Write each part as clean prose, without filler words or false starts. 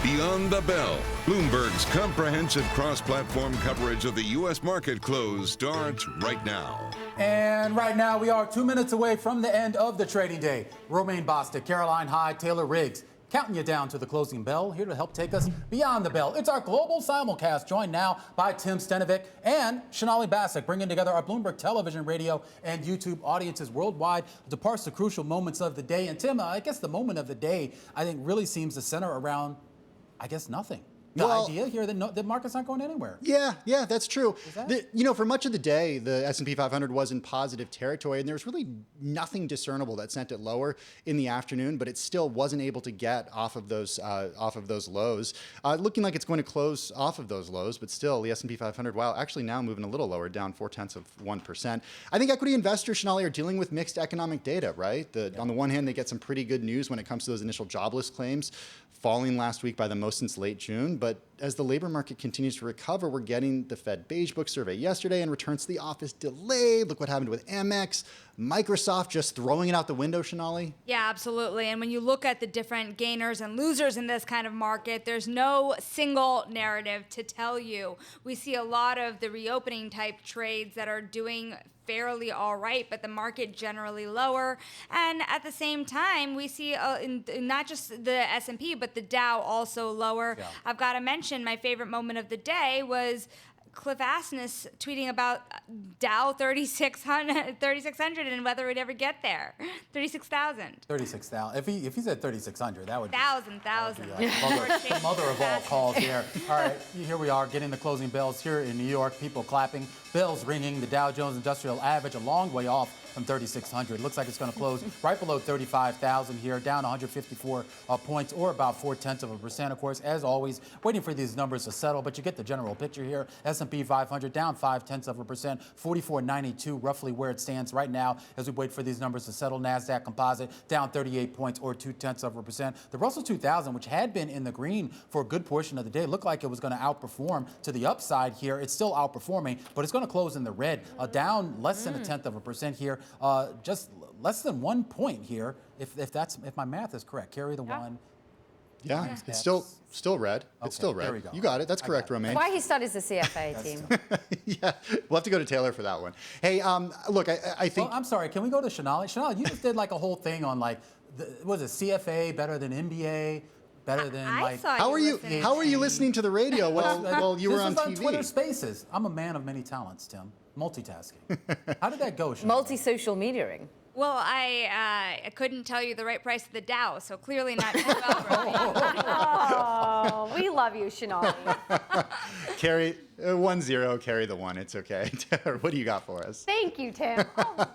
Beyond the Bell, Bloomberg's comprehensive cross-platform coverage of the U.S. market close starts right now. And right now, we are 2 minutes away from the end of the trading day. Romaine Bostick, Caroline Hyde, Taylor Riggs, counting you down to the closing bell, here to help take us beyond the bell. It's our global simulcast, joined now by Tim Stenovec and Sonali Basak, bringing together our Bloomberg Television, radio, and YouTube audiences worldwide to parse the crucial moments of the day. And Tim, I guess the moment of the day, I think, really seems to center around, I guess, nothing. The idea here that the market's not going anywhere. Yeah, that's true. For much of the day, the S&P 500 was in positive territory, and there was really nothing discernible that sent it lower in the afternoon, but it still wasn't able to get off of those lows. Looking like it's going to close off of those lows, but still, the S&P 500, while actually now moving a little lower, down 0.4%. I think equity investors, Sonali, are dealing with mixed economic data, right? On the one hand, they get some pretty good news when it comes to those initial jobless claims, falling last week by the most since late June. But as the labor market continues to recover, we're getting the Fed Beige Book survey yesterday and returns to the office delayed. Look what happened with Amex. Microsoft just throwing it out the window, Sonali. Yeah, absolutely. And when you look at the different gainers and losers in this kind of market, there's no single narrative to tell you. We see a lot of the reopening type trades that are doing fairly all right, but the market generally lower. And at the same time, we see not just the S&P, but the Dow also lower. Yeah. I've got to mention my favorite moment of the day was Cliff Asness tweeting about Dow 3600 and whether it'd ever get there. 36,000. 36,000. If he said 3,600, that would be thousand. Mother of all calls here. All right, here we are getting the closing bells here in New York. People clapping, bells ringing. The Dow Jones Industrial Average a long way off from 3,600. Looks like it's going to close right below 35,000 here, down 154 points, or about 0.4%. Of course, as always, waiting for these numbers to settle, but you get the general picture here. S&P 500 down 0.5%, 44.92, roughly where it stands right now as we wait for these numbers to settle. NASDAQ Composite down 38 points, or 0.2%. The Russell 2000, which had been in the green for a good portion of the day, looked like it was going to outperform to the upside here. It's still outperforming, but it's going to close in the red, down less than 0.1% here. Just less than 1 point here, if my math is correct. Carry the one. Yeah, it's still red. Okay, it's still red. There we go. You got it. That's correct, Romaine. That's why he studies the CFA team. Yeah, we'll have to go to Taylor for that one. Hey, look, I think. Well, I'm sorry. Can we go to Sonali? Sonali, you just did like a whole thing on was it CFA better than MBA? Better than How are you listening to the radio while you were on TV? This was on Twitter Spaces. I'm a man of many talents, Tim. Multitasking. How did that go, Sonali? Multi-social mediating. Well, I couldn't tell you the right price of the Dow, so clearly not too well. Oh, we love you, Sonali. Carry 1-0, carry the one. It's okay. What do you got for us? Thank you, Tim.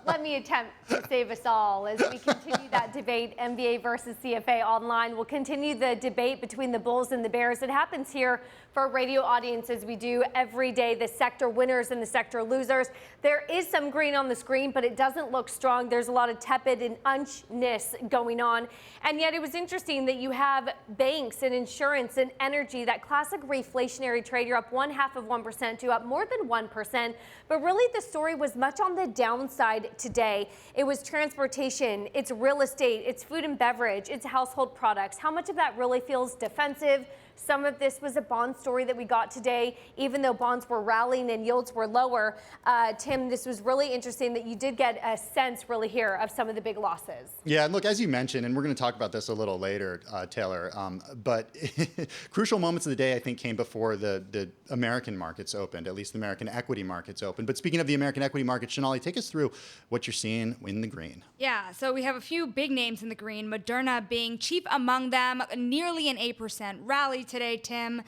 Let me attempt to save us all as we continue that debate, MBA versus CFA online. We'll continue the debate between the Bulls and the Bears. It happens here for our radio audiences. We do every day, the sector winners and the sector losers. There is some green on the screen, but it doesn't look strong. There's a lot of tepid and unchness going on. And yet it was interesting that you have banks and insurance and energy, that classic reflationary trade. You're up 0.5% to up more than 1%. But really the story was much on the downside today. It was transportation, it's real estate, it's food and beverage, it's household products. How much of that really feels defensive? Some of this was a bond story that we got today, even though bonds were rallying and yields were lower. Tim, this was really interesting that you did get a sense really here of some of the big losses. Yeah, and look, as you mentioned, and we're going to talk about this a little later, Taylor, but crucial moments of the day, I think, came before the American markets opened, at least the American equity markets opened. But speaking of the American equity market, Sonali, take us through what you're seeing in the green. Yeah, so we have a few big names in the green, Moderna being chief among them, nearly an 8% rally today, Tim.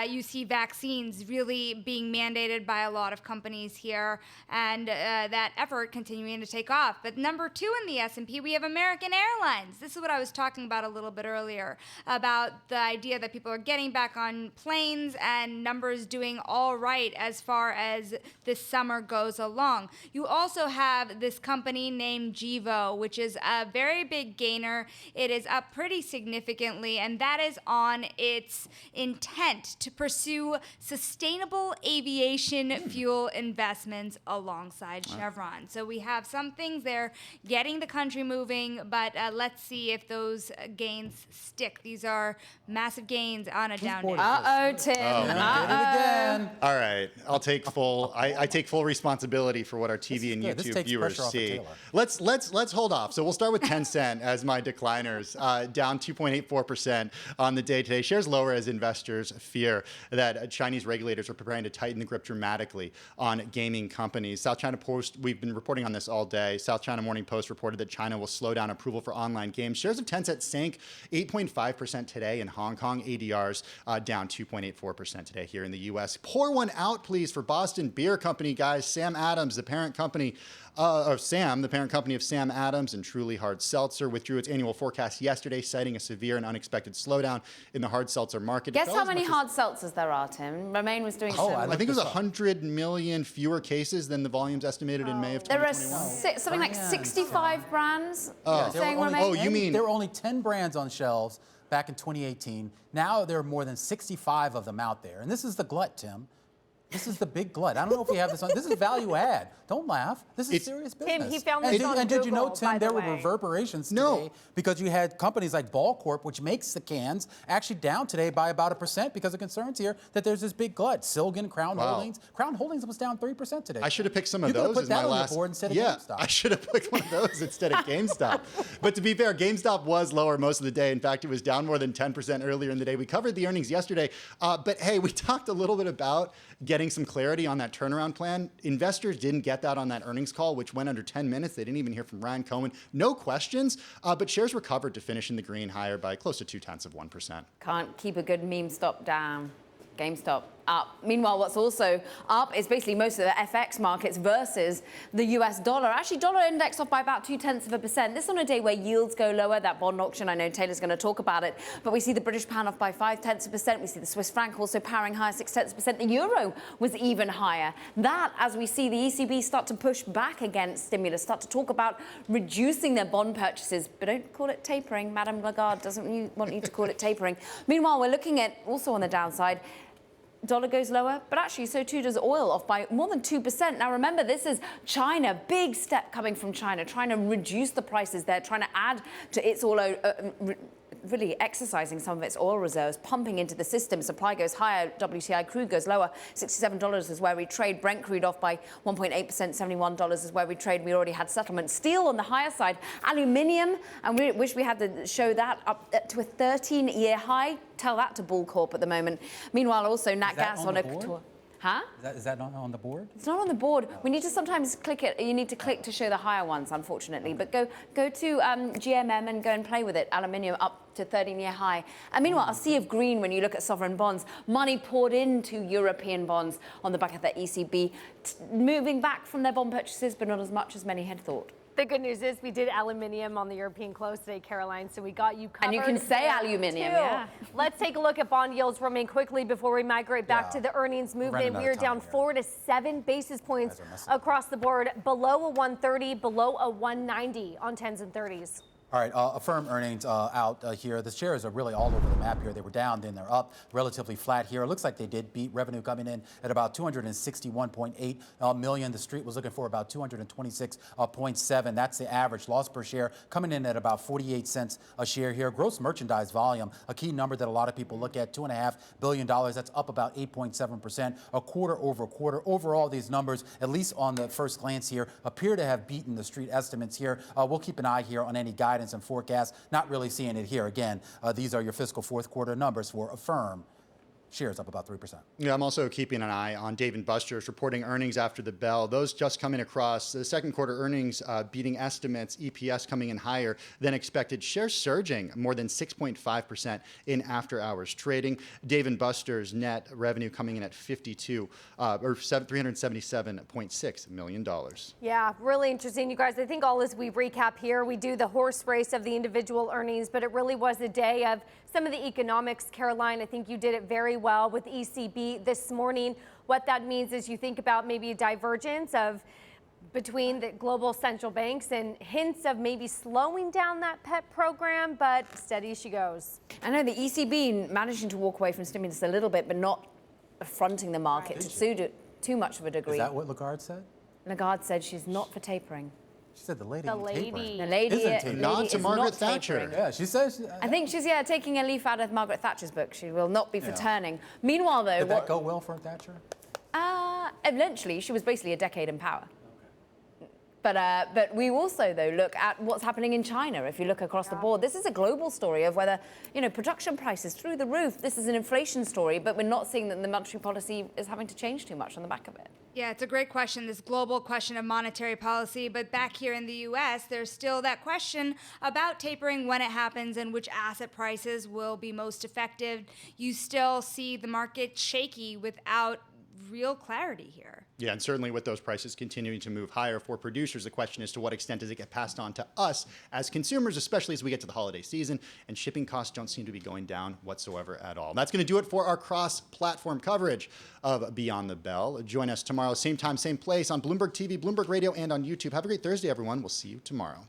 You see vaccines really being mandated by a lot of companies here, and that effort continuing to take off. But number 2 in the S&P, we have American Airlines. This is what I was talking about a little bit earlier, about the idea that people are getting back on planes and numbers doing all all right as far as this summer goes along. You also have this company named Gevo, which is a very big gainer. It is up pretty significantly, and that is on its intent to pursue sustainable aviation fuel investments alongside Chevron. So we have some things there getting the country moving, but let's see if those gains stick. These are massive gains on a down day. Uh-oh, Tim. Again. All right, I'll take full. I take full responsibility for what our TV and good. This YouTube takes viewers pressure off of see. Taylor. Let's hold off. So we'll start with Tencent as my decliners, down 2.84% on the day today. Shares lower as investors fear that Chinese regulators are preparing to tighten the grip dramatically on gaming companies. South China Post, we've been reporting on this all day. South China Morning Post reported that China will slow down approval for online games. Shares of Tencent sank 8.5% today in Hong Kong. ADRs down 2.84% today here in the U.S. Pour one out, please, for Boston Beer Company, guys. Sam Adams, the parent company of Sam Adams and Truly Hard Seltzer, withdrew its annual forecast yesterday, citing a severe and unexpected slowdown in the hard seltzer market. Guess how many hard seltzers there are, Tim? Romaine was doing some. I think it was 100 million fewer cases than the volumes estimated in May of There are 2021. something like 65 brands. Saying Romaine? There were only 10 brands on shelves back in 2018. Now there are more than 65 of them out there. And this is the glut, Tim. This is the big glut. I don't know if we have this on. This is value add. Don't laugh. This is serious business. Tim, he found this on and did you know, Google, Tim, by there the were way. reverberations today No. because you had companies like Ball Corp, which makes the cans, actually down today by about 1% because of concerns here that there's this big glut. Silgan, Crown Holdings. Crown Holdings was down 3% today. I should have picked some of You could have those put as that my on last. your board instead of Yeah, GameStop. I should have picked one of those instead of GameStop. But to be fair, GameStop was lower most of the day. In fact, it was down more than 10% earlier in the day. We covered the earnings yesterday. But hey, we talked a little bit about getting some clarity on that turnaround plan. Investors didn't get that on that earnings call, which went under 10 minutes. They didn't even hear from Ryan Cohen. No questions, but shares recovered to finish in the green, higher by close to 0.2%. Can't keep a good meme stop down. GameStop up. Meanwhile, what's also up is basically most of the FX markets versus the US dollar. Actually, dollar index off by about 0.2%. This on a day where yields go lower. That bond auction, I know Taylor's going to talk about it, but we see the British pound off by 0.5%. We see the Swiss franc also powering higher, 0.6%. The euro was even higher. That, as we see the ECB start to push back against stimulus, start to talk about reducing their bond purchases, but don't call it tapering. Madame Lagarde doesn't want you to call it tapering. Meanwhile, we're looking at also on the downside, dollar goes lower, but actually so too does oil, off by more than 2%. Now remember, this is China, big step coming from China, trying to reduce the prices there, trying to add to its really exercising some of its oil reserves, pumping into the system. Supply goes higher, WTI crude goes lower. $67 is where we trade. Brent crude off by 1.8%, $71 is where we trade. We already had settlement. Steel on the higher side. Aluminium, and we wish we had to show that up to a 13-year high. Tell that to Bull Corp at the moment. Meanwhile, also Nat Gas on a tour. Huh? Is that not on the board? It's not on the board. We need to sometimes click it. You need to click to show the higher ones, unfortunately. But go to GMM and go and play with it. Aluminium up to 13-year high. And meanwhile, a sea of green when you look at sovereign bonds. Money poured into European bonds on the back of the ECB, moving back from their bond purchases, but not as much as many had thought. The good news is we did aluminium on the European close today, Caroline, so we got you covered. And you can say there, aluminium, too. yeah. Let's take a look at bond yields, Romaine, quickly before we migrate back to the earnings movement. We are down 4 to 7 basis points across the board, below a 130, below a 190 on 10s and 30s. All right, Affirm earnings out here. The shares are really all over the map here. They were down, then they're up, relatively flat here. It looks like they did beat revenue coming in at about 261.8 million. The street was looking for about 226.7. That's the average. Loss per share coming in at about 48 cents a share here. Gross merchandise volume, a key number that a lot of people look at, $2.5 billion. That's up about 8.7%, a quarter over quarter. Overall, these numbers, at least on the first glance here, appear to have beaten the street estimates here. We'll keep an eye here on any guidance and forecast. Not really seeing it here. Again, these are your fiscal fourth quarter numbers for Affirm. Shares up about 3%. Yeah, I'm also keeping an eye on Dave & Buster's reporting earnings after the bell. Those just coming across. The second quarter earnings beating estimates, EPS coming in higher than expected. Shares surging more than 6.5% in after-hours trading. Dave & Buster's net revenue coming in at $377.6 million. Yeah, really interesting, you guys. I think all as we recap here, we do the horse race of the individual earnings, but it really was a day of some of the economics. Caroline, I think you did it very well with ECB this morning. What that means is you think about maybe a divergence between the global central banks and hints of maybe slowing down that PEP program, but steady as she goes. I know the ECB managing to walk away from stimulus a little bit, but not affronting the market to too much of a degree. Is that what Lagarde said? Lagarde said she's not for tapering. She said the lady. The ain't tapering. lady. The lady, Isn't tapering. Nod lady to is Margaret not Thatcher. tapering. Yeah, she says. I think she's taking a leaf out of Margaret Thatcher's book. She will not be for Yeah. turning. Meanwhile, though, Did that go well for Thatcher? eventually she was basically a decade in power. But we also, though, look at what's happening in China. If you look across the board, this is a global story of whether, production prices through the roof. This is an inflation story, but we're not seeing that the monetary policy is having to change too much on the back of it. Yeah, it's a great question, this global question of monetary policy. But back here in the U.S., there's still that question about tapering, when it happens, and which asset prices will be most effective. You still see the market shaky without real clarity here. Yeah, and certainly with those prices continuing to move higher for producers, the question is to what extent does it get passed on to us as consumers, especially as we get to the holiday season, and shipping costs don't seem to be going down whatsoever at all. That's going to do it for our cross-platform coverage of Beyond the Bell. Join us tomorrow, same time, same place on Bloomberg TV, Bloomberg Radio, and on YouTube. Have a great Thursday, everyone. We'll see you tomorrow.